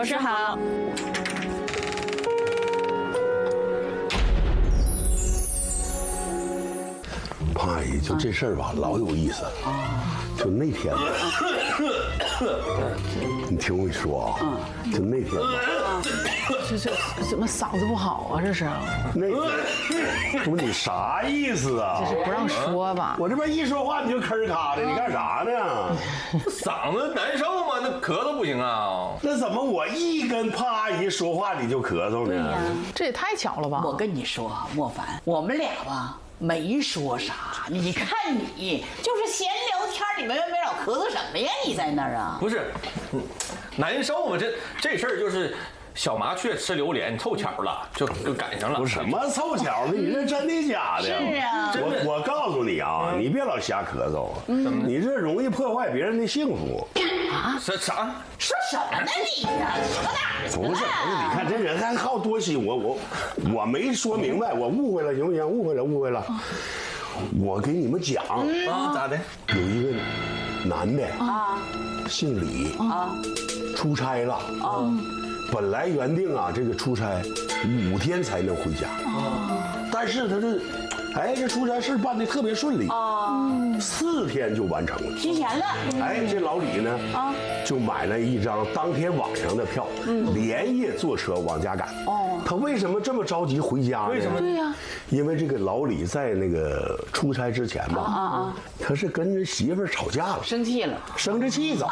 师好。胖阿姨，就这事儿吧，老有意思。就那天吧，你听我说啊，就那天吧，这怎么嗓子不好啊？这是，那不你啥意思啊？这是不让说吧？我这边一说话你就吭儿咔的，你干啥呢？嗓子难受吗？那咳嗽不行啊？那怎么我一跟胖阿姨说话你就咳嗽呢？这也太巧了吧！我跟你说，莫凡，我们俩吧没说啥，你看你就是闲聊天，你没完没了咳嗽什么呀？你在那儿啊？不是，难受吗？这事儿就是小麻雀吃榴莲凑巧了，就赶上了。不是什么凑巧的，你这真的假的？是啊，我告诉你啊，你别老瞎咳嗽，你这容易破坏别人的幸福。啥？说什么呢你呀？扯哪儿去了？不是，你看这人还好多心，我没说明白，我误会了，行不行？误会了。我给你们讲啊，咋的？有一个男的啊，姓李啊，出差了啊。本来原定啊，这个出差5天才能回家，但是他这出差事办得特别顺利，4天就完成了，提前了。这老李呢就买了一张当天晚上的票，连夜坐车往家赶。他为什么这么着急回家呢？为什么？对呀，因为这个老李在那个出差之前吧，他是跟人媳妇儿吵架了，生气了，生着气走。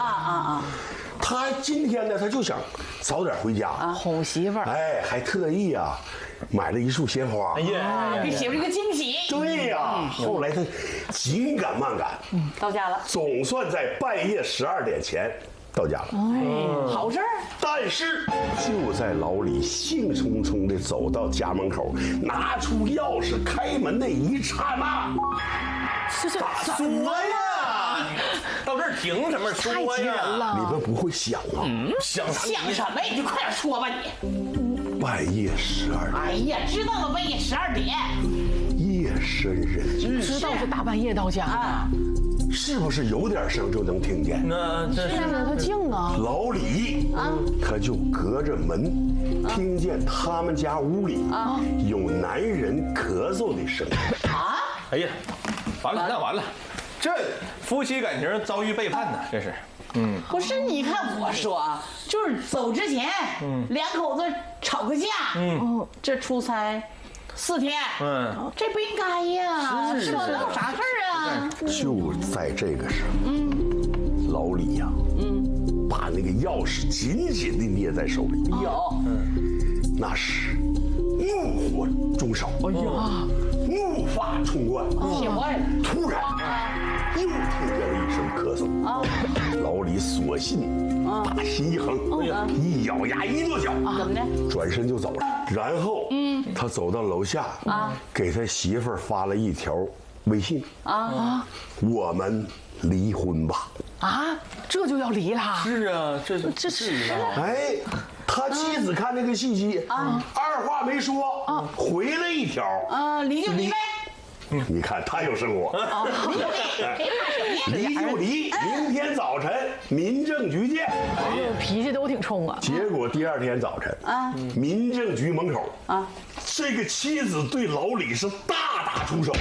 他今天呢，他就想早点回家，哄媳妇儿。还特意啊买了一束鲜花。给媳妇儿一个惊喜。对呀，后来他紧赶慢赶，到家了，总算在半夜12点前到家了。好事儿。但是就在老李兴冲冲地走到家门口，拿出钥匙开门的一刹那，咋说呀？到这儿停什么说呀？太急人了！你们不会想啊？想啥？想什么呀？你就快点说吧你。半夜12点，哎呀，知道了，半夜12点。夜深人静，知道是大半夜到家的，是不是有点声就能听见？那这是他静啊。老李他就隔着门听见他们家屋里有男人咳嗽的声音。哎呀，完了，那完了，这夫妻感情遭遇背叛呢，这是。不是，你看我说啊，就是走之前，两口子吵个架，这出差4天，这不应该呀，是吧？能有啥事儿啊？就在这个时候，老李呀，把那个钥匙紧紧地捏在手里，那是怒火中烧，怒发冲冠，气坏了。突然又听见了一声咳嗽，老李索性大心一横，一咬牙一跺脚，怎么的？转身就走了。然后他走到楼下给他媳妇儿发了一条微信我们离婚吧。这就要离了？是啊，这是他妻子看那个信息二话没说回了一条离就离呗。你看他有生活，离就离，明天早晨民政局见。脾气都挺冲啊。结果第2天早晨民政局门口这个妻子对老李是大出手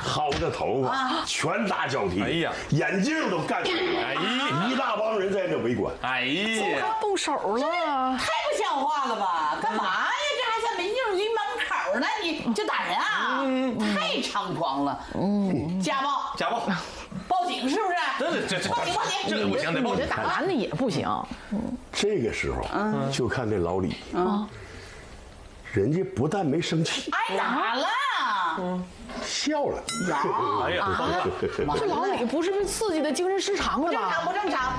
薅着头发，拳打脚踢，眼镜都干碎了，一大帮人在那围观。动手了？太不像话了吧？干嘛呀？这还在民政局门口呢，你就打人啊？太猖狂了！家暴，报警是不是？这报警，这不行，得报警。这打男的也不行。这个时候就看这老李人家不但没生气，挨打了，笑了。哎呀，这老李不是被刺激的精神失常了吧？不正常。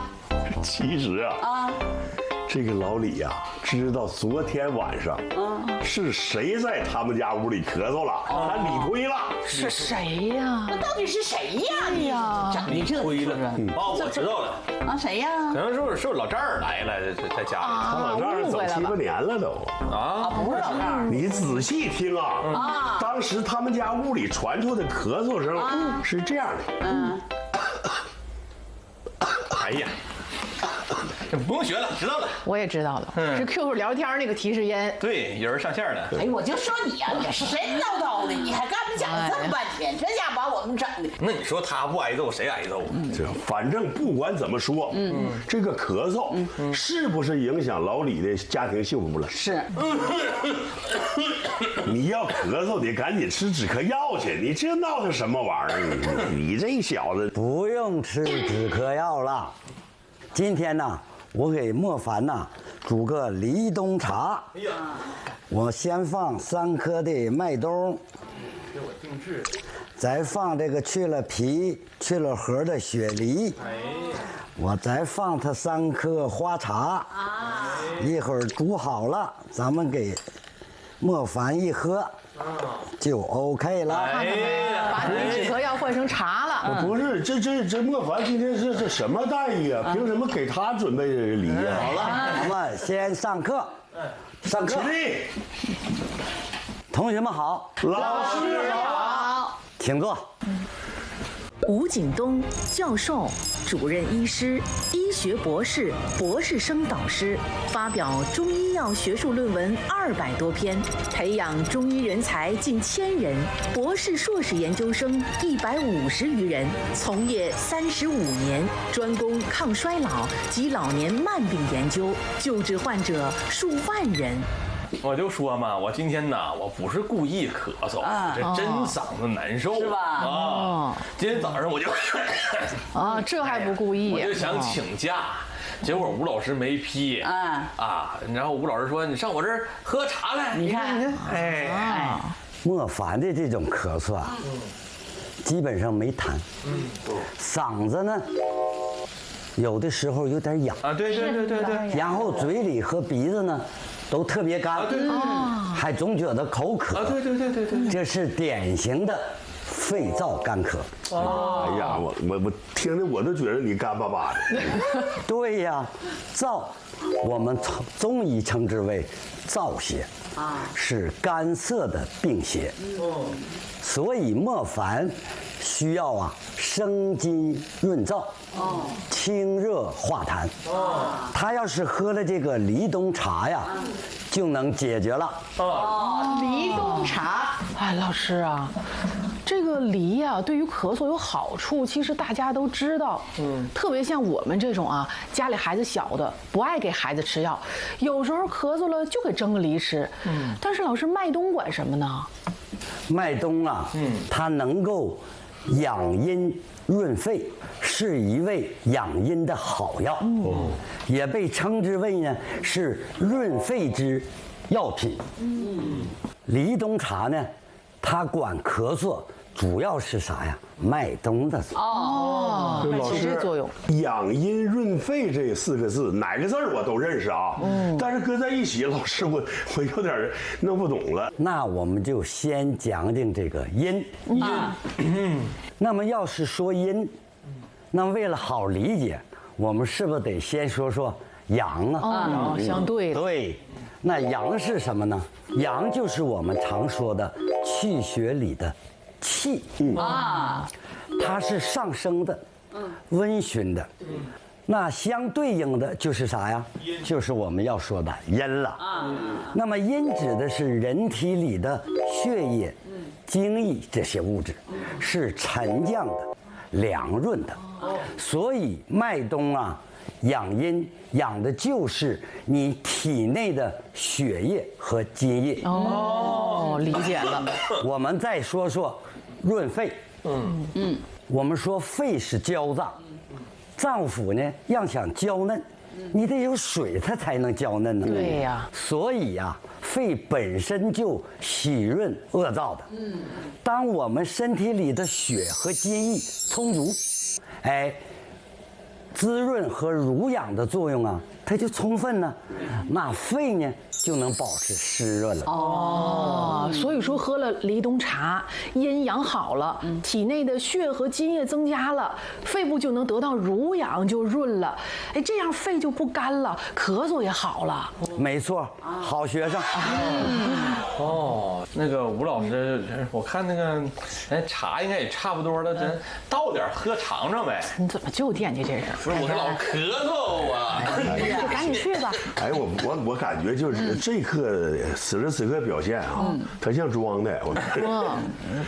其实这个老李呀，知道昨天晚上是谁在他们家屋里咳嗽了，他理亏了。是谁呀？那到底是谁呀？你呀，整的这亏了。我知道了谁呀？可能是不是老丈人来了，在家里。他老丈人走7、8年了都。不是老丈人。你仔细听当时他们家屋里传出的咳嗽声是这样的。哎呀，不用学了，知道了。我也知道了，是 QQ 聊天那个提示音。对，有人上线了。哎，我就说你呀，你神叨叨的，你还干不讲这么半天，这家把我们整的。那你说他不挨揍，谁挨揍？这反正不管怎么说，这个咳嗽是不是影响老李的家庭幸福了？是。你要咳嗽，得赶紧吃止咳药去。你这闹腾什么玩意儿？你这小子不用吃止咳药了。今天呢，我给莫凡呐煮个梨冬茶。哎呀，我先放3颗的麦冬，给我定制。再放这个去了皮、去了核的雪梨。哎，我再放它3颗花茶。一会儿煮好了，咱们给莫凡一喝，就 OK 了。看到没？把你止咳药换成茶了。不是，这莫凡今天是什么待遇啊？凭什么给他准备礼呀？好了，咱们先上课。上课。同学们好，老师好，请坐。吴景东教授、主任医师、医学博士、博士生导师，发表中医药学术论文200多篇，培养中医人才近1000人，博士、硕士研究生150余人，从业35年，专攻抗衰老及老年慢病研究，救治患者数万人。我就说嘛，我今天呐，我不是故意咳嗽，这真嗓子难受，是吧？啊，今天早上我就这还不故意？我就想请假，结果吴老师没批，然后吴老师说你上我这儿喝茶来，你看，哎，莫凡的这种咳嗽啊，基本上没痰，嗓子呢，有的时候有点痒啊，对，然后嘴里和鼻子呢。都特别干，还总觉得口渴，对，这是典型的肺燥干咳。哎呀，我听着我都觉得你干巴巴的。对呀，燥，我们中医称之为燥邪，是干涩的病邪。所以莫凡需要生津润燥，清热化痰。他要是喝了这个梨冬茶呀，就能解决了。梨冬茶，哎，老师啊，这个梨呀，对于咳嗽有好处，其实大家都知道。特别像我们这种家里孩子小的，不爱给孩子吃药，有时候咳嗽了就给蒸个梨吃。但是老师，麦冬管什么呢？麦冬它能够养阴润肺，是一味养阴的好药，也被称之为呢是润肺之药品。梨冬茶呢，它管咳嗽，主要是啥呀？麦冬的作用。起这作用。养阴润肺这4个字，哪个字我都认识啊。但是搁在一起，老师我有点弄不懂了。那我们就先讲讲这个阴。那么要是说阴，那么为了好理解，我们是不是得先说说阳啊？相对的。对，那阳是什么呢？阳就是我们常说的气血里的气。它是上升的，温煦的。那相对应的就是啥呀？就是我们要说的阴了。那么阴指的是人体里的血液、精液这些物质，是沉降的、凉润的。所以麦冬养阴，养的就是你体内的血液和津液。理解了。我们再说说润肺。我们说肺是娇脏，脏腑呢要想娇嫩，你得有水它才能娇嫩呢。对呀。所以肺本身就喜润恶燥的。当我们身体里的血和津液充足，滋润和濡养的作用它就充分呢，那肺呢就能保持湿润了。哦，所以说喝了梨冬茶，阴阳好了，体内的血和津液增加了，肺部就能得到濡养，就润了。哎，这样肺就不干了，咳嗽也好了。没错，好学生。哦，那个吴老师，我看那个，茶应该也差不多了，咱倒点喝尝尝呗。你怎么就惦记这个？不是，我是老咳嗽啊。就赶紧去吧。哎，我感觉就是这刻此时此刻表现啊，他像装的，我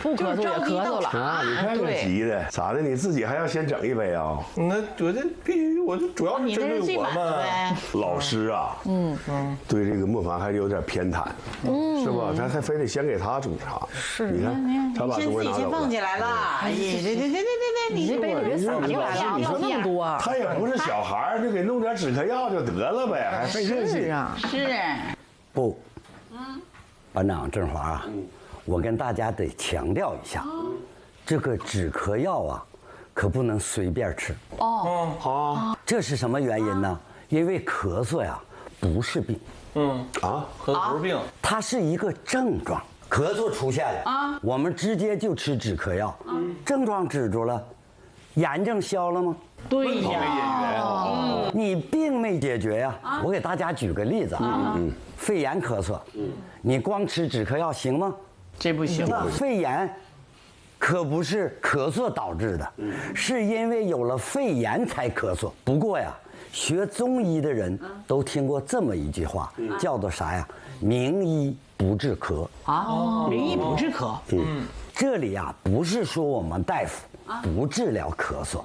不咳嗽也咳嗽了啊！你看这急的，咋的？你自己还要先整一杯啊？那我这必须，我这主要是针对我嘛。老师啊，对这个莫凡还是有点偏袒，是吧？他还非得先给他煮茶。是，你看他把东西拿走了。先放起来了。哎呀，对，你这杯子别洒进来了，要那么多。他也不是小孩，就给弄点止咳药就得了呗，还费这劲啊？是。不，班长振华啊，我跟大家得强调一下，这个止咳药啊，可不能随便吃。啊！这是什么原因呢？因为咳嗽呀不是病，咳嗽不是病，它是一个症状。咳嗽出现了啊，我们直接就吃止咳药，症状止住了，炎症消了吗？对呀，你病没解决呀。我给大家举个例子啊，肺炎咳嗽，你光吃止咳药行吗？这不行。那肺炎可不是咳嗽导致的，是因为有了肺炎才咳嗽。不过呀，学中医的人都听过这么一句话，叫做啥呀？名医不治咳啊，名医不治咳。这里啊不是说我们大夫不治疗咳嗽，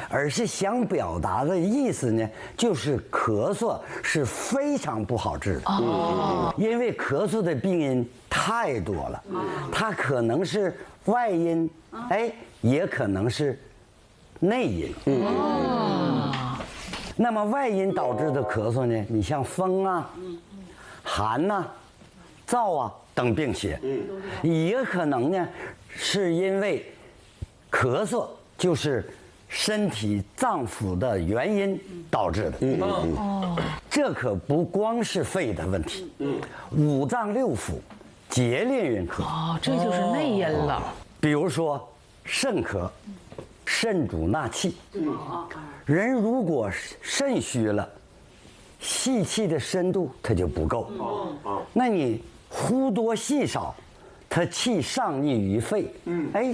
而是想表达的意思呢，就是咳嗽是非常不好治的，因为咳嗽的病因太多了，它可能是外因，也可能是内因。那么外因导致的咳嗽呢，你像风啊、寒呐、燥啊等病邪，也可能呢是因为咳嗽就是身体脏腑的原因导致的。这可不光是肺的问题，五脏六腑皆令人咳。这就是内因了。比如说肾咳，肾主纳气，人如果肾虚了，细气的深度它就不够，那你呼多气少，它气上逆于肺，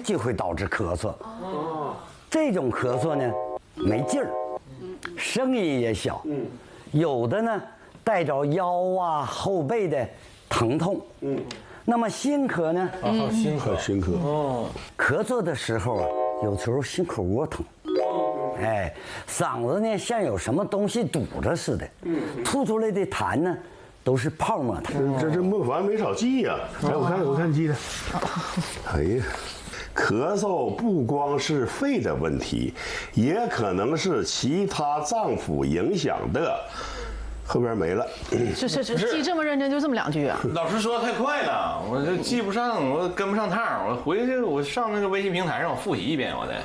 就会导致咳嗽。这种咳嗽呢，没劲儿，声音也小，有的呢带着腰啊后背的疼痛。那么心咳呢？心咳。咳嗽的时候啊，有时候心口窝疼，嗓子呢像有什么东西堵着似的，吐出来的痰呢都是泡沫痰。这莫凡没少记呀！我看记的。哎呀，咳嗽不光是肺的问题，也可能是其他脏腑影响的。后边没了，这记这么认真，就这么2句啊？老师说的太快了，我这记不上，我跟不上趟，我回去我上那个微信平台上我复习一遍，我得。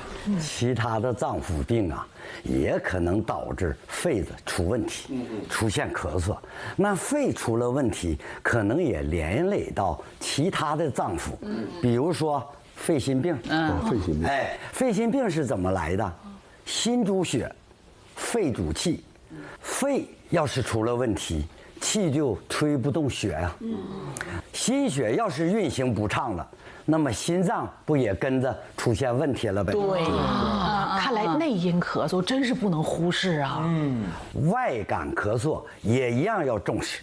其他的脏腑病啊，也可能导致肺子出问题，出现咳嗽。那肺出了问题，可能也连累到其他的脏腑，比如说肺心病。肺心病。肺心病是怎么来的？心主血，肺主气，肺要是出了问题，气就推不动血呀。心血要是运行不畅了，那么心脏不也跟着出现问题了呗？对看来内因咳嗽真是不能忽视啊。外感咳嗽也一样要重视。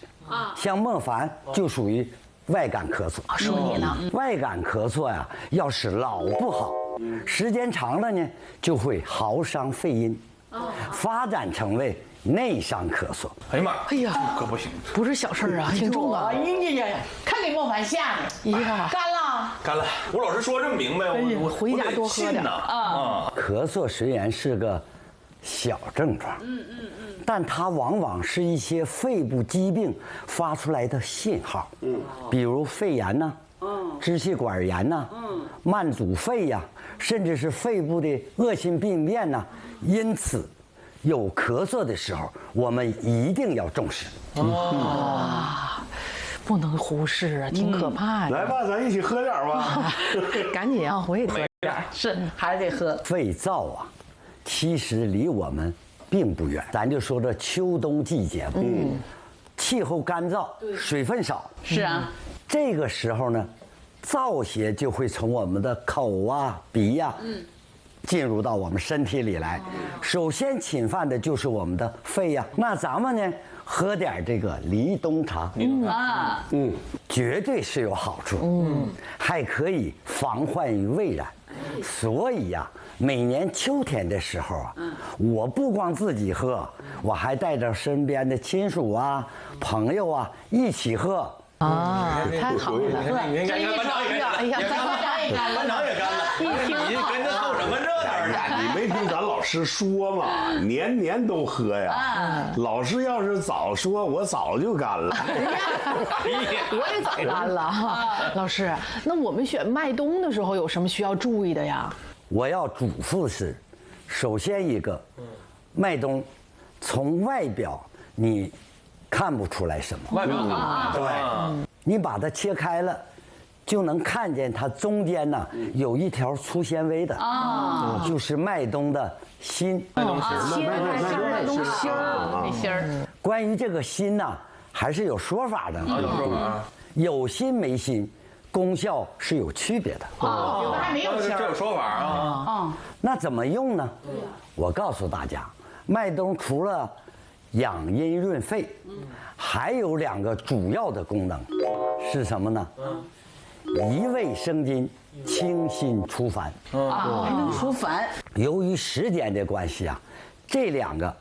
像莫凡就属于外感咳嗽。说你呢？外感咳嗽呀，要是老不好，时间长了呢，就会耗伤肺阴，发展成为内伤咳嗽。哎呀妈！哎呀，可不行，不是小事啊，挺重啊！看给莫凡吓的。呀，干了！吴老师说这么明白，我回家多喝点啊。咳嗽虽然是个小症状，但它往往是一些肺部疾病发出来的信号，比如肺炎呐、支气管炎呐、慢阻肺呀，甚至是肺部的恶性病变呐。因此，有咳嗽的时候，我们一定要重视。不能忽视啊，挺可怕呀。来吧，咱一起喝点吧。赶紧啊，我也喝点。是还是得喝。肺燥啊，其实离我们并不远。咱就说这秋冬季节吧，气候干燥，水分少。是啊，这个时候呢，燥邪就会从我们的口啊、鼻呀，进入到我们身体里来。首先侵犯的就是我们的肺呀。那咱们呢，喝点这个梨冬茶，绝对是有好处，还可以防患于未然。所以呀，每年秋天的时候啊，我不光自己喝，我还带着身边的亲属啊、朋友啊一起喝。太好了。你看班长也干了，哎呀，班长也干了，你跟着凑什么热闹呢？你没听咱老师说吗？年年都喝呀。老师要是早说，我早就干了。我也早干了哈。老师，那我们选麦冬的时候有什么需要注意的呀？我要嘱咐的是，首先一个，麦冬从外表你看不出来什么，外表对，你把它切开了，就能看见它中间呢有一条粗纤维的，就是麦冬的心。麦冬芯儿，那芯儿。关于这个心呢，还是有说法的。有心没心，功效是有区别的。有的还没有芯儿。这有说法啊。那怎么用呢？我告诉大家，麦冬除了养阴润肺，还有2个主要的功能，是什么呢？益胃生津，清心除烦。还能除烦。由于时间的关系啊，这2个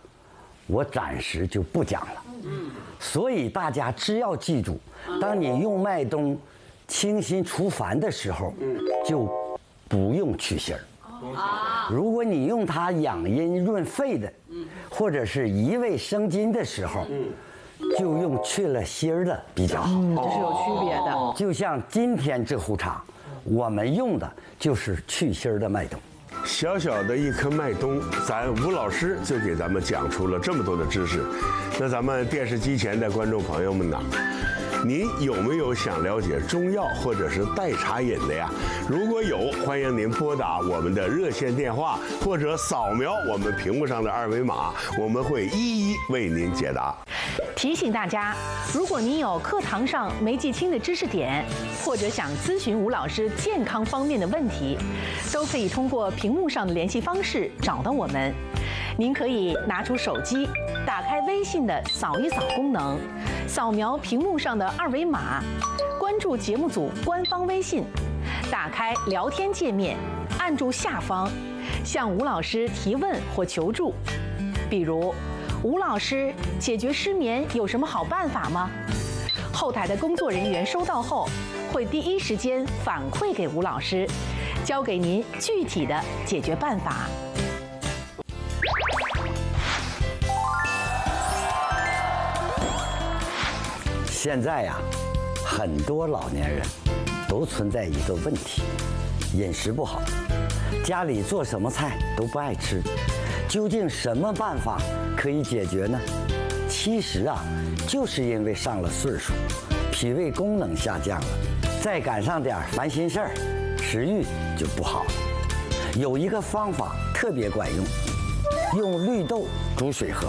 我暂时就不讲了。所以大家只要记住，当你用麦冬清心除烦的时候，就不用去芯儿。如果你用它养阴润肺的，或者是益胃生津的时候，就用去了芯儿的比较好。这是有区别的。就像今天这壶茶，我们用的就是去芯儿的麦冬。小小的一颗麦冬，咱吴老师就给咱们讲出了这么多的知识。那咱们电视机前的观众朋友们呢？您有没有想了解中药或者是代茶饮的呀？如果有，欢迎您拨打我们的热线电话，或者扫描我们屏幕上的2维码，我们会一一为您解答。提醒大家，如果您有课堂上没记清的知识点，或者想咨询吴老师健康方面的问题，都可以通过屏幕上的联系方式找到我们。您可以拿出手机，打开微信的扫一扫功能，扫描屏幕上的2维码，关注节目组官方微信，打开聊天界面，按住下方，向吴老师提问或求助。比如，吴老师，解决失眠有什么好办法吗？后台的工作人员收到后，会第一时间反馈给吴老师，教给您具体的解决办法。现在呀，很多老年人都存在一个问题，饮食不好，家里做什么菜都不爱吃。究竟什么办法可以解决呢？其实啊，就是因为上了岁数，脾胃功能下降了，再赶上点烦心事儿，食欲就不好了。有一个方法特别管用，用绿豆煮水喝。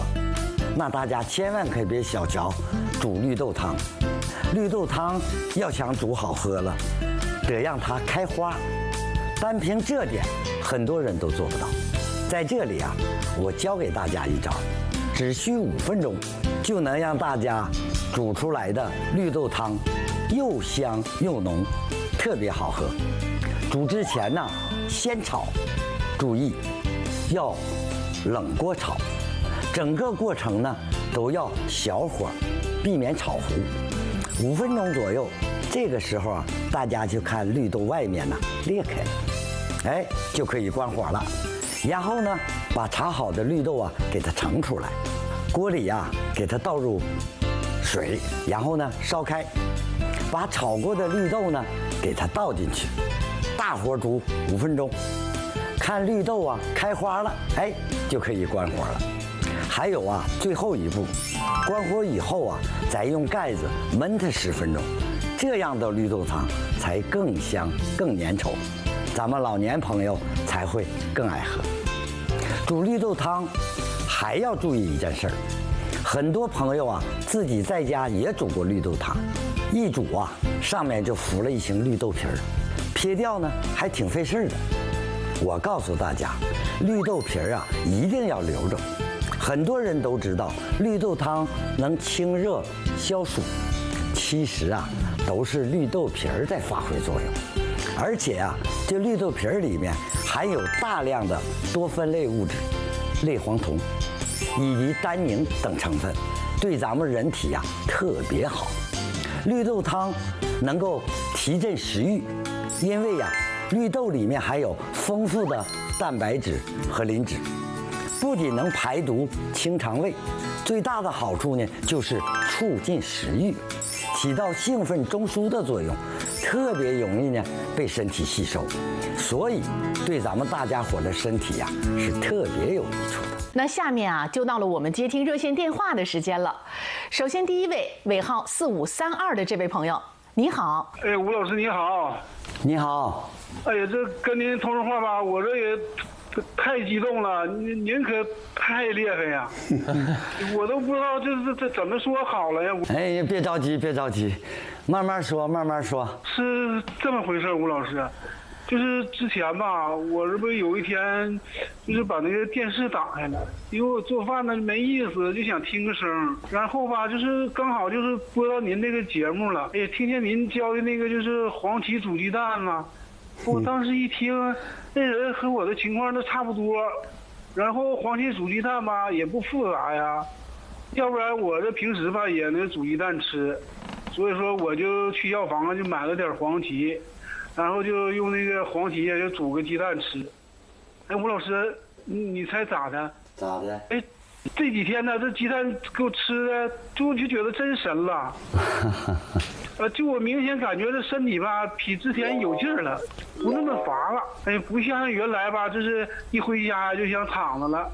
那大家千万可别小瞧煮绿豆汤，绿豆汤要想煮好喝了，得让它开花。单凭这点，很多人都做不到。在这里啊，我教给大家一招，只需5分钟，就能让大家煮出来的绿豆汤又香又浓，特别好喝。煮之前呢，先炒，注意要冷锅炒，整个过程呢都要小火，避免炒糊。5分钟左右，这个时候啊，大家就看绿豆外面呢裂开了，哎，就可以关火了。然后呢，把炒好的绿豆啊给它盛出来，锅里呀给它倒入水，然后呢烧开，把炒过的绿豆呢给它倒进去，大火煮5分钟，看绿豆啊开花了，哎，就可以关火了。还有啊，最后一步，关火以后啊，再用盖子焖它10分钟，这样的绿豆汤才更香更粘稠，咱们老年朋友才会更爱喝。煮绿豆汤还要注意一件事儿，很多朋友啊自己在家也煮过绿豆汤，一煮啊上面就浮了一层绿豆皮儿，撇掉呢还挺费事儿的。我告诉大家，绿豆皮儿啊一定要留着。很多人都知道绿豆汤能清热消暑，其实啊都是绿豆皮儿在发挥作用。而且啊，这绿豆皮儿里面含有大量的多酚类物质、类黄酮以及单宁等成分，对咱们人体呀特别好。绿豆汤能够提振食欲，因为呀绿豆里面含有丰富的蛋白质和磷脂，不仅能排毒清肠胃，最大的好处呢就是促进食欲，起到兴奋中枢的作用，特别容易呢被身体吸收，所以对咱们大家伙的身体呀是特别有益处的。那下面啊，就到了我们接听热线电话的时间了。首先，第一位尾号4532的这位朋友，你好。哎，吴老师你好。你好。哎呀，这跟您通上话吧，我这也太激动了，您可太厉害呀！我都不知道这怎么说好了呀。哎，别着急，别着急，慢慢说，慢慢说。是这么回事，吴老师。就是之前吧，我这不有一天，就是把那个电视打开了，因为我做饭呢没意思，就想听个声。然后吧，就是刚好就是播到您那个节目了，哎，听见您教的那个就是黄芪煮鸡蛋嘛，我当时一听，那人和我的情况都差不多。然后黄芪煮鸡蛋吧也不复杂呀，要不然我这平时吧也能煮鸡蛋吃，所以说我就去药房就买了点黄芪。然后就用那个黄芪就煮个鸡蛋吃。哎，吴老师，你猜咋的？咋的？哎，这几天呢，这鸡蛋给我吃的，就觉得真神了。就我明显感觉这身体吧，比之前有劲儿了，不那么乏了。哎，不像原来吧，就是一回家就想躺着了。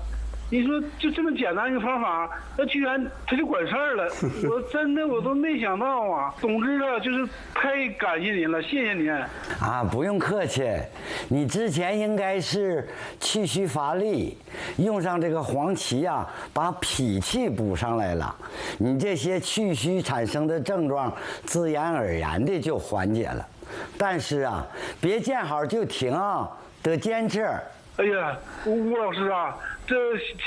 你说就这么简单一个方法，那居然他就管事儿了，我真的我都没想到啊！总之啊，就是太感谢您了，谢谢您。啊，不用客气，你之前应该是气虚乏力，用上这个黄芪啊，把脾气补上来了，你这些气虚产生的症状自然而然的就缓解了。但是啊，别见好就停啊，得坚持。哎呀，吴老师啊，这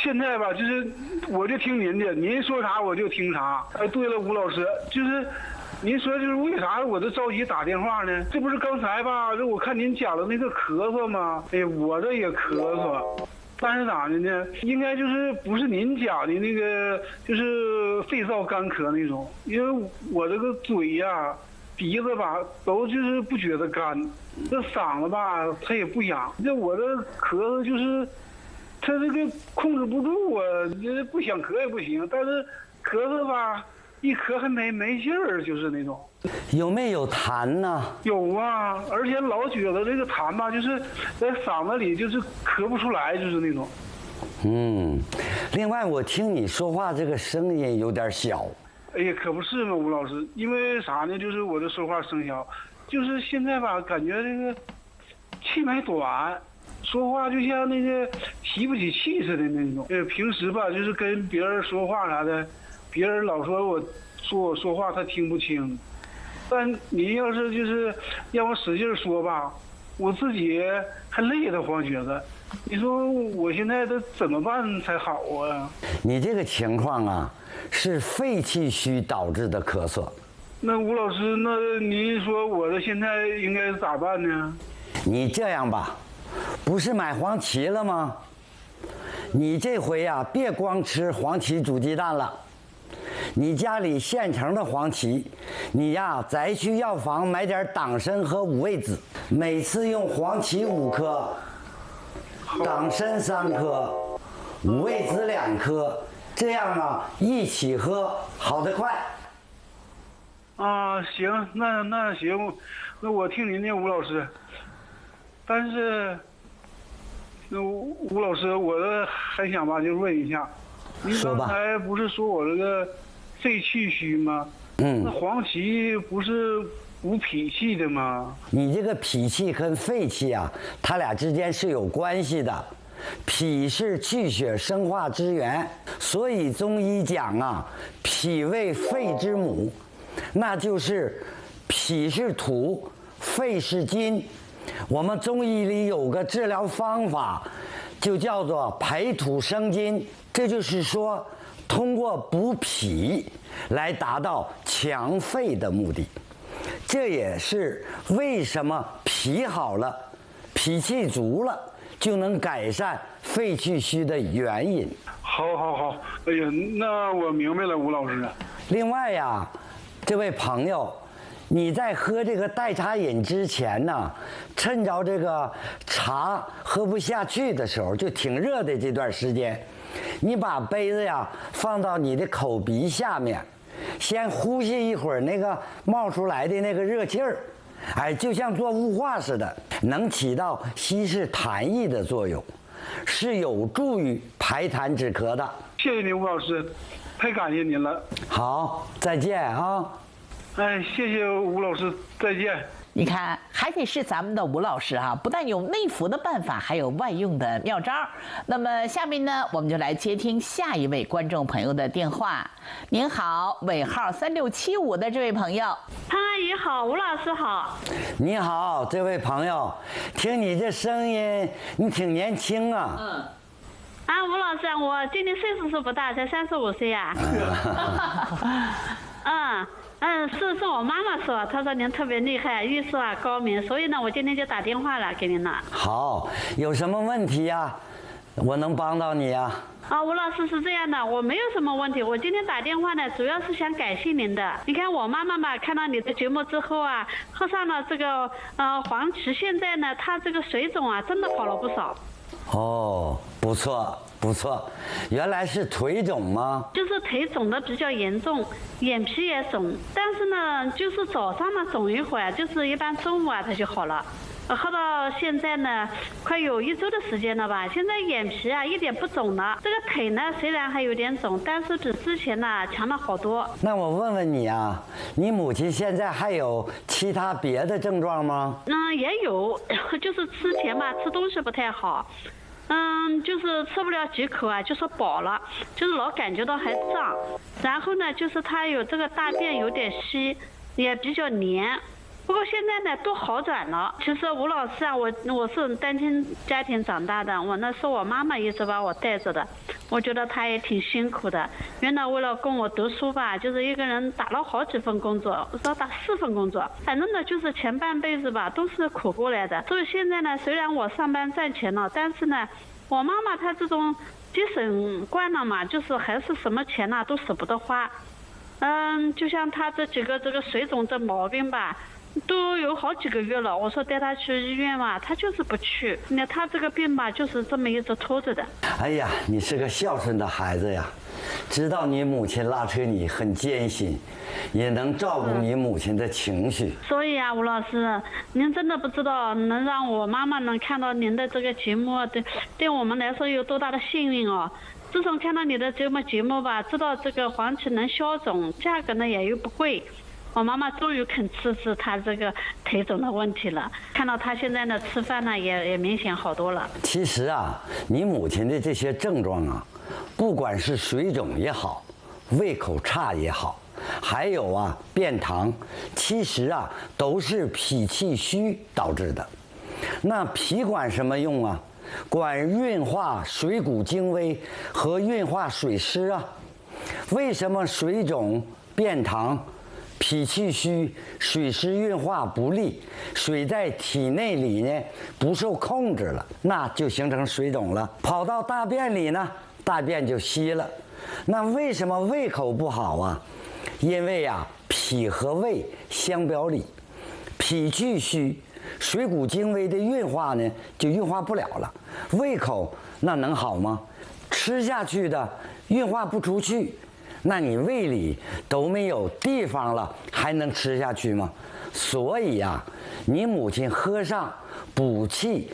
现在吧，就是我就听您的，您说啥我就听啥。哎，对了，吴老师，就是您说就是为啥我这着急打电话呢？这不是刚才吧，这我看您讲的那个咳嗽吗？哎，我这也咳嗽，但是咋的呢？应该就是不是您讲的那个，就是肺燥干咳那种，因为我这个嘴呀、鼻子吧都就是不觉得干。这嗓子吧，它也不痒。这我这咳嗽就是，它这个控制不住啊，这不想咳也不行。但是咳嗽吧，一咳还没劲儿，就是那种。有没有痰呢？有啊，而且老觉得这个痰吧，就是在嗓子里就是咳不出来，就是那种。另外我听你说话这个声音有点小。哎呀，可不是嘛，吴老师，因为啥呢？就是我这说话声小。就是现在吧，感觉这个气脉短，说话就像那个提不起气似的那种。平时吧，就是跟别人说话啥的，别人老说我说话他听不清，但您要是就是让我使劲说吧，我自己还累得慌，觉得。你说我现在这怎么办才好啊？你这个情况啊，是肺气虚导致的咳嗽。那吴老师，那您说我这现在应该咋办呢？你这样吧，不是买黄芪了吗？你这回呀，别光吃黄芪煮鸡蛋了，你家里现成的黄芪，你呀再去药房买点党参和五味子，每次用黄芪5颗，党参3颗，五味子2颗，这样啊一起喝，好得快。啊，行，那行，那我听您的，吴老师。但是，那吴老师，我还想吧，就问一下，您刚才不是说我这个肺气虚吗？那黄芪不是补脾气的吗？你这个脾气跟肺气啊，它俩之间是有关系的。脾是气血生化之源，所以中医讲啊，脾为肺之母，那就是脾是土，肺是金。我们中医里有个治疗方法，就叫做培土生金，这就是说通过补脾来达到强肺的目的。这也是为什么脾好了，脾气足了，就能改善肺气虚的原因。好，哎呀，那我明白了，吴老师。另外呀，这位朋友，你在喝这个代茶饮之前呢，趁着这个茶喝不下去的时候，就挺热的这段时间，你把杯子呀放到你的口鼻下面，先呼吸一会儿那个冒出来的那个热气儿，哎，就像做雾化似的，能起到稀释痰液的作用，是有助于排痰止咳的。谢谢您，吴老师，太感谢您了。好，再见啊！哎，谢谢吴老师，再见。你看，还得是咱们的吴老师啊，不但有内服的办法，还有外用的妙招。那么下面呢，我们就来接听下一位观众朋友的电话。您好，尾号3675的这位朋友。潘阿姨好，吴老师好。你好，这位朋友，听你这声音，你挺年轻啊。吴老师，我今年岁数是不大，才35岁呀。是我妈妈说，她说您特别厉害，医术啊高明，所以呢，我今天就打电话了给您了。好，有什么问题呀？我能帮到你呀？吴老师是这样的，我没有什么问题，我今天打电话呢，主要是想感谢您的。你看我妈妈嘛，看到你的节目之后啊，喝上了这个黄芪，现在呢，她这个水肿啊，真的好了不少。哦，不错不错，原来是腿肿吗？就是腿肿的比较严重，眼皮也肿，但是呢，就是早上呢肿一会儿，就是一般中午啊它就好了。喝到现在呢，快有1周的时间了吧。现在眼皮啊一点不肿了，这个腿呢虽然还有点肿，但是比之前呢强了好多。那我问问你啊，你母亲现在还有其他别的症状吗？也有，就是之前嘛吃东西不太好。就是吃不了几口啊，就说饱了，就是老感觉到还胀。然后呢，就是他有这个大便有点稀，也比较黏。不过现在呢都好转了。其实吴老师啊，我是单亲家庭长大的，我呢是我妈妈一直把我带着的，我觉得她也挺辛苦的。原来为了供我读书吧，就是一个人打了好几份工作，我说打4份工作，反正呢就是前半辈子吧都是苦过来的。所以现在呢，虽然我上班赚钱了，但是呢，我妈妈她这种节省惯了嘛，就是还是什么钱呐都舍不得花。就像她这几个这个水肿这毛病吧，都有好几个月了，我说带他去医院嘛，他就是不去。那他这个病吧，就是这么一直拖着的。哎呀，你是个孝顺的孩子呀，知道你母亲拉扯你很艰辛，也能照顾你母亲的情绪。所以啊，吴老师，您真的不知道能让我妈妈能看到您的这个节目，对我们来说有多大的幸运哦。自从看到你的节目吧，知道这个黄芪能消肿，价格呢也又不贵。我妈妈终于肯吃她这个腿肿的问题了，看到她现在呢吃饭呢也明显好多了。其实啊，你母亲的这些症状啊，不管是水肿也好，胃口差也好，还有啊便溏，其实啊都是脾气虚导致的。那脾管什么用啊？管运化水谷精微和运化水湿啊。为什么水肿、便溏？脾气虚，水湿运化不利，水在体内里呢不受控制了，那就形成水肿了。跑到大便里呢，大便就稀了。那为什么胃口不好啊？因为呀，脾和胃相表里，脾气虚，水谷精微的运化呢就运化不了了，胃口那能好吗？吃下去的运化不出去。那你胃里都没有地方了，还能吃下去吗？所以呀，你母亲喝上补气、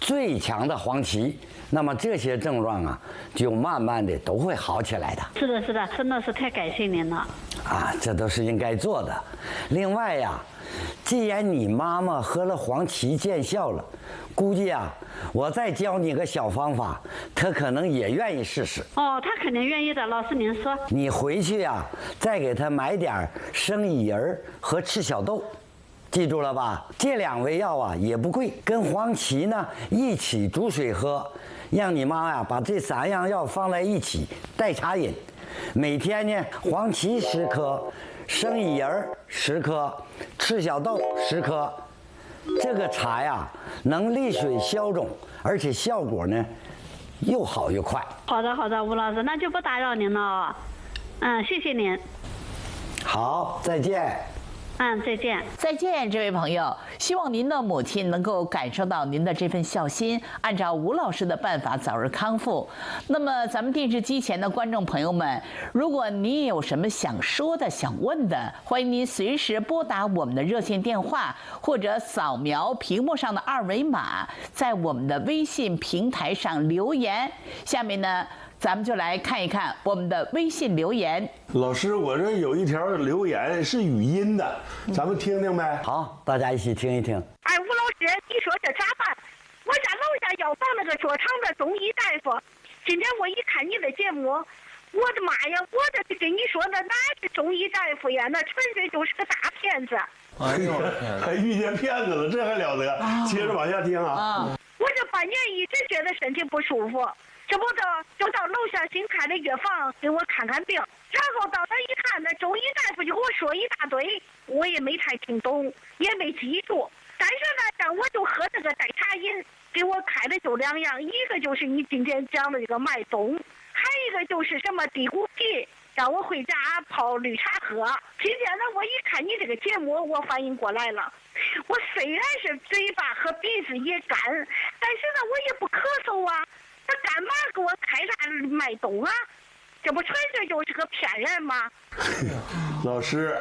最强的黄芪，那么这些症状啊，就慢慢的都会好起来的。是的，是的，真的是太感谢您了。啊，这都是应该做的。另外呀，既然你妈妈喝了黄芪见效了，估计啊，我再教你个小方法，她可能也愿意试试。哦，她肯定愿意的，老师您说。你回去呀，再给她买点生薏仁和赤小豆。记住了吧？这2味药啊也不贵，跟黄芪呢一起煮水喝，让你妈呀把这3样药放在一起代茶饮。每天呢，黄芪10颗，生薏仁10颗，赤小豆10颗。这个茶呀能利水消肿，而且效果呢又好又快。好的，好的，吴老师，那就不打扰您了。谢谢您。好，再见。再见。再见，这位朋友。希望您的母亲能够感受到您的这份孝心，按照吴老师的办法早日康复。那么，咱们电视机前的观众朋友们，如果你也有什么想说的、想问的，欢迎您随时拨打我们的热线电话，或者扫描屏幕上的2维码，在我们的微信平台上留言。下面呢，咱们就来看一看我们的微信留言。老师，我这有一条留言是语音的，咱们听听呗。好，大家一起听一听。哎，吴老师，你说这咋办？我家楼下要放那个说唱的中医大夫，今天我一看你的节目，我的妈呀！我这跟你说的哪是中医大夫呀？那纯粹就是个大骗子。哎呦，还遇见骗子了，这还了得？接着往下听啊。我这半年一直觉得身体不舒服，这不就到楼下新开的药房给我看看病，然后到那一看，那中医大夫就给我说一大堆，我也没太听懂，也没记住。但是呢，让我就喝这个代茶饮，给我开的就2样，一个就是你今天讲的这个麦冬，还一个就是什么地骨皮，让我回家泡绿茶喝。今天呢，我一看你这个节目，我反应过来了。我虽然是嘴巴和鼻子也干，但是呢，我也不咳嗽啊。他干嘛给我开啥麦冬啊？这不纯粹就是个骗人吗？老师，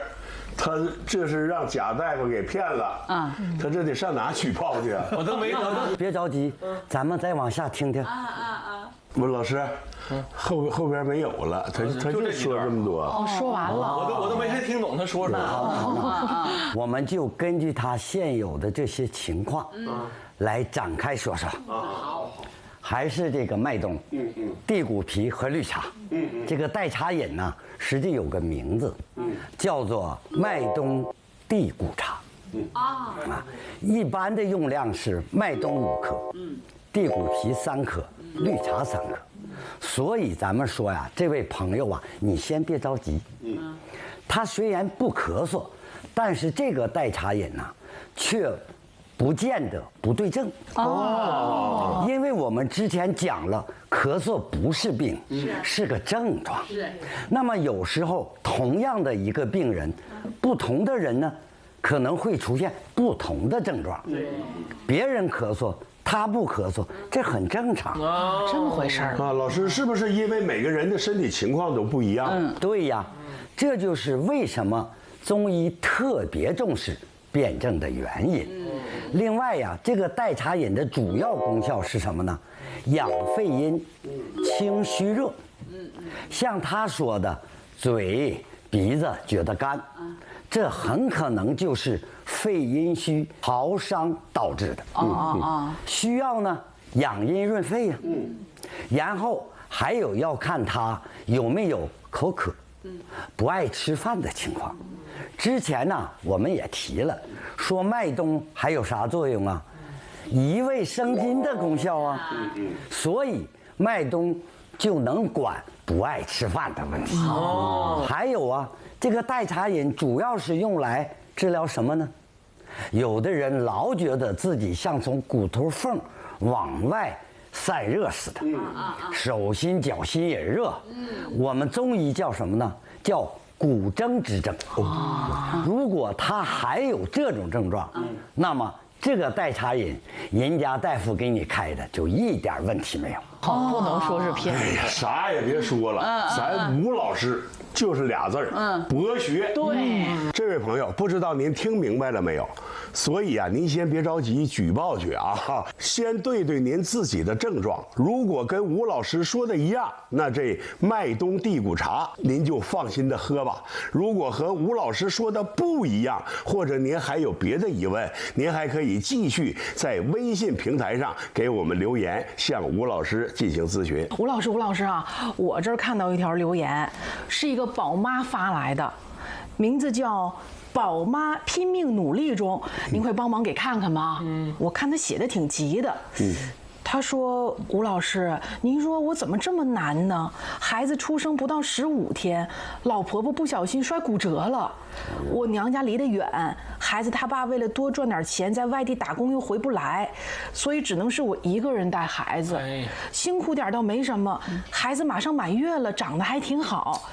他这是让贾大夫给骗了。他这得上哪举报去啊？我都没别着急，咱们再往下听听。不是老师，后边没有了，他就说这么多。哦，说完了。我都没太听懂他说啥。我们就根据他现有的这些情况，来展开说说。好。还是这个麦冬、地骨皮和绿茶。这个代茶饮呢，实际有个名字，叫做麦冬地骨茶。一般的用量是麦冬5克，地骨皮3克，绿茶3克。所以咱们说呀，这位朋友啊，你先别着急。他虽然不咳嗽，但是这个代茶饮呢，却不见得不对症。因为我们之前讲了，咳嗽不是病，是个症状。那么有时候同样的一个病人，不同的人呢，可能会出现不同的症状。别人咳嗽，他不咳嗽，这很正常。这么回事儿啊？老师，是不是因为每个人的身体情况都不一样？对呀，这就是为什么中医特别重视辨证的原因。另外呀，这个代茶饮的主要功效是什么呢？养肺阴，清虚热。像他说的，嘴、鼻子觉得干，这很可能就是肺阴虚耗伤导致的。需要呢养阴润肺呀。然后还有要看他有没有口渴，不爱吃饭的情况。之前呢，我们也提了，说麦冬还有啥作用啊？益胃生津的功效啊。所以麦冬就能管不爱吃饭的问题。还有啊，这个代茶饮主要是用来治疗什么呢？有的人老觉得自己像从骨头缝往外散热似的，手心脚心也热。我们中医叫什么呢？叫骨蒸之症。如果他还有这种症状，那么这个代茶饮，人家大夫给你开的就一点问题没有。不能说是骗子。啥也别说了，咱吴老师就是俩字儿，博学。对，这位朋友，不知道您听明白了没有？所以啊，您先别着急举报去啊，先对对您自己的症状。如果跟吴老师说的一样，那这麦冬地骨茶您就放心的喝吧。如果和吴老师说的不一样，或者您还有别的疑问，您还可以继续在微信平台上给我们留言，向吴老师进行咨询。吴老师啊，我这儿看到一条留言，是一个宝妈发来的，名字叫宝妈拼命努力中，您快帮忙给看看吗？我看他写的挺急的。他说：“吴老师，您说我怎么这么难呢？孩子出生不到15天，老婆婆不小心摔骨折了。我娘家离得远，孩子他爸为了多赚点钱，在外地打工又回不来，所以只能是我一个人带孩子。辛苦点倒没什么，孩子马上满月了，长得还挺好。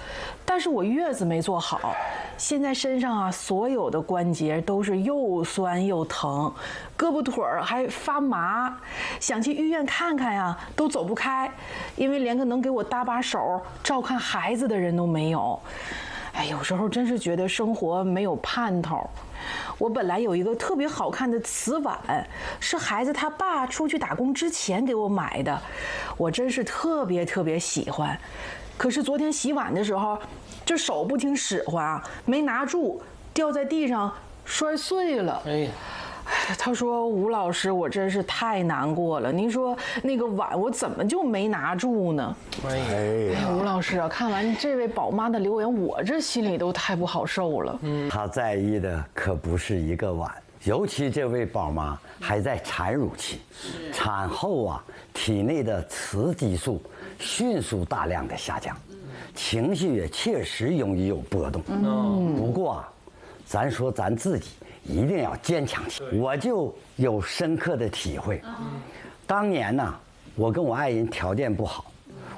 但是我月子没做好，现在身上啊所有的关节都是又酸又疼，胳膊腿儿还发麻，想去医院看看呀，都走不开，因为连个能给我搭把手照看孩子的人都没有。哎，有时候真是觉得生活没有盼头。我本来有一个特别好看的瓷碗，是孩子他爸出去打工之前给我买的，我真是特别喜欢。可是昨天洗碗的时候，这手不听使唤啊，没拿住，掉在地上摔碎了。他说：“吴老师，我真是太难过了。您说那个碗我怎么就没拿住呢？”吴老师啊，看完这位宝妈的留言，我这心里都太不好受了。他在意的可不是一个碗，尤其这位宝妈还在产乳期，产后啊，体内的雌激素迅速大量的下降，情绪也确实容易有波动。不过啊，咱说咱自己一定要坚强起来。我就有深刻的体会。当年呢，我跟我爱人条件不好，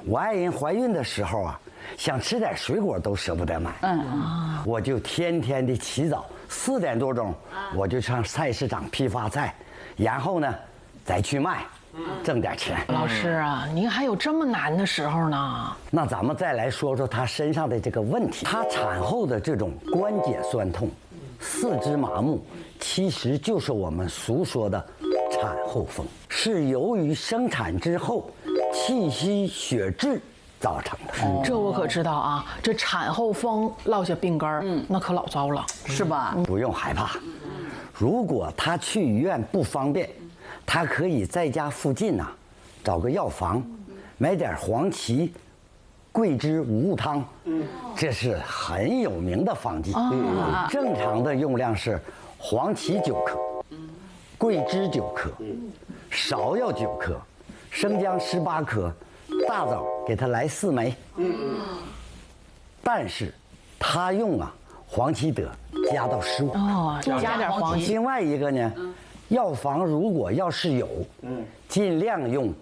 我爱人怀孕的时候啊，想吃点水果都舍不得买。我就天天的起早4点多钟，我就上菜市场批发菜，然后呢再去卖，挣点钱。老师啊，您还有这么难的时候呢？那咱们再来说说她身上的这个问题。她产后的这种关节酸痛、四肢麻木，其实就是我们俗说的产后风，是由于生产之后气虚血滞造成的。这我可知道啊，这产后风落下病根儿，那可老糟了，是吧？不用害怕，如果她去医院不方便，她可以在家附近呐，找个药房，买点黄芪、桂枝五物汤，这是很有名的方剂。正常的用量是黄芪9克，桂枝9克，芍药9克，生姜18克，大枣给它来4枚。但是他用啊黄芪得加到15。加点黄芪。另外一个呢，药房如果要是有，尽量用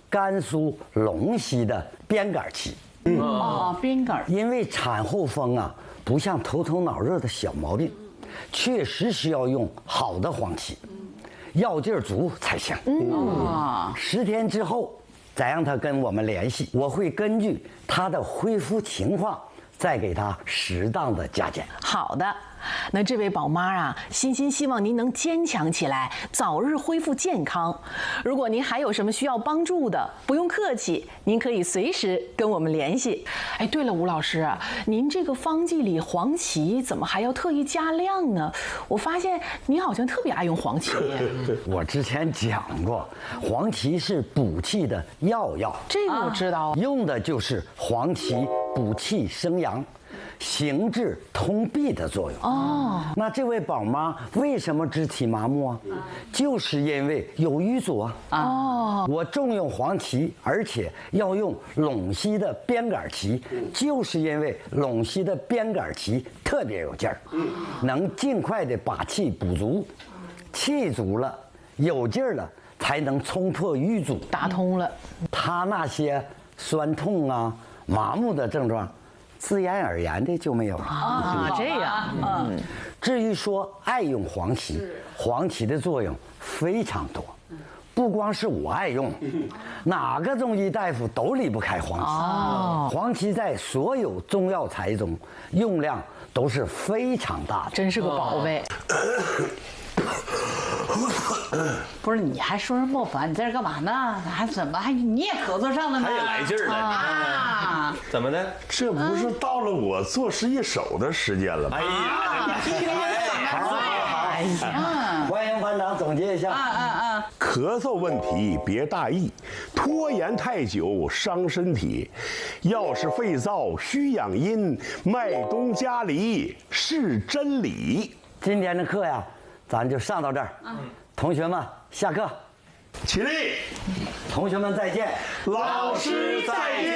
甘肃陇西的边杆芪。边杆。因为产后风啊，不像头疼脑热的小毛病，确实是要用好的黄芪，药劲儿足才行。10天之后再让他跟我们联系，我会根据他的恢复情况再给他适当的加减。好的，那这位宝妈啊，欣欣希望您能坚强起来，早日恢复健康。如果您还有什么需要帮助的，不用客气，您可以随时跟我们联系。哎，对了，吴老师，您这个方剂里黄芪怎么还要特意加量呢？我发现您好像特别爱用黄芪。我之前讲过，黄芪是补气的药，这个我知道，用的就是黄芪补气生阳，行滞通闭的作用。那这位宝妈为什么肢体麻木啊？就是因为有瘀阻啊。我重用黄芪，而且要用陇西的边杆芪，就是因为陇西的边杆芪特别有劲儿，能尽快的把气补足，气足了，有劲儿了，才能冲破瘀阻，打通了。他那些酸痛啊、麻木的症状，自然而然的就没有了。这样。至于说爱用黄芪，黄芪的作用非常多，不光是我爱用，哪个中医大夫都离不开黄芪。黄芪在所有中药材中用量都是非常大的，真是个宝贝。不是，你还说人莫凡，你在这干嘛呢？还怎么还你也咳嗽上了呢？他也来劲儿了啊！怎么的？这不是到了我做事一手的时间了吗？哎呀，欢迎班长总结一下。咳嗽问题别大意，拖延太久伤身体。要是肺燥需养阴，麦冬加梨是真理。今天的课呀，咱就上到这儿。同学们下课，起立，同学们再见，老师再见。